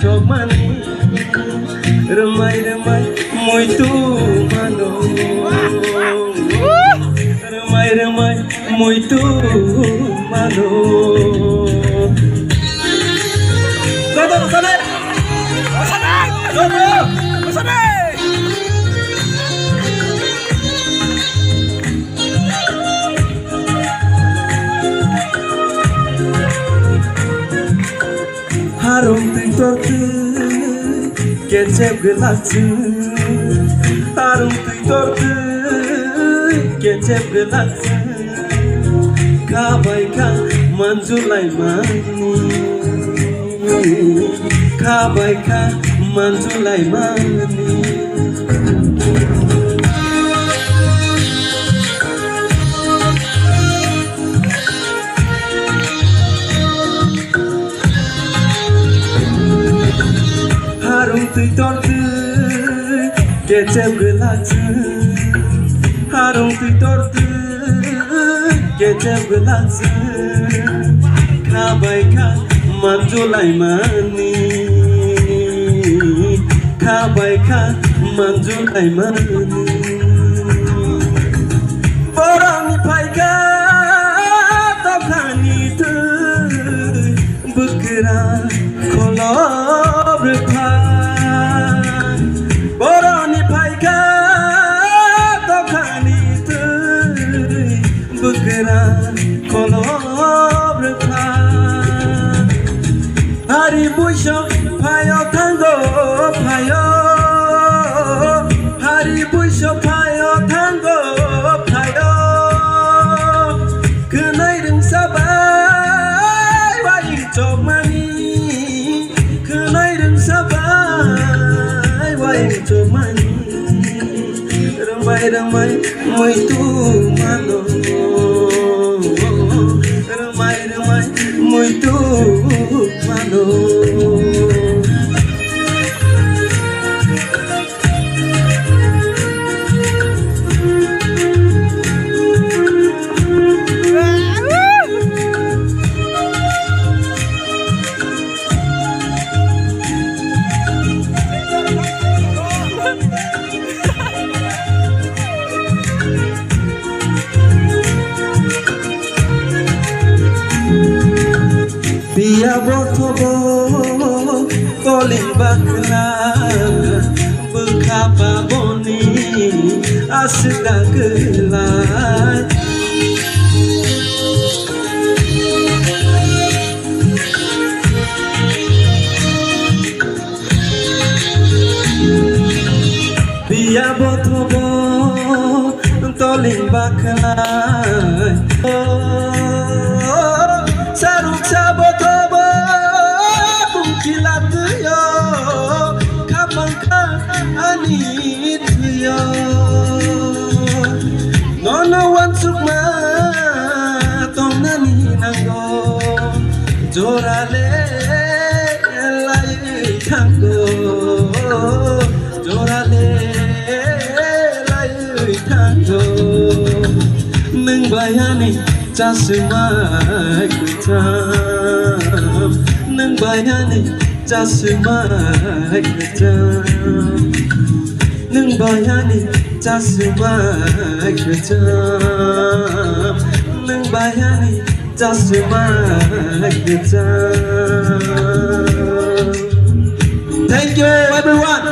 chok mani remai remai muito mano remai remai muito mano Todo sana sana Harum titortu kecep gelaksı Harum titortu kecep gelaksı Kabayka manjulai mani Kabayka manjulai mani Harum titortu kecep gelaksı Harum titortu kecep gelaksı Kabayka manjulai mani Kabayka manjulai mani Borang payka tokani tu bukra kolob Borani payka tokani tu bukra kolob Hari busho payo tango payo Hari busho payo tango payo Kenai deng sabai wai chok mani Kenai deng sabai wai chok mani Ramai ramai muito mano Ramai ramai muito mano Biya botobo calling bakla bekapa boni asga gelai Biya botobo calling bakla Saruk sabotobo kilat yo kapangka anit yo nono wan sukma tong nani nango jorale lai tango jorale lai tango nung bayani jasmai kutam nung bayani jasmai kutam nung bayani jasmai kutam nung bayani jasmai kutam Thank you everyone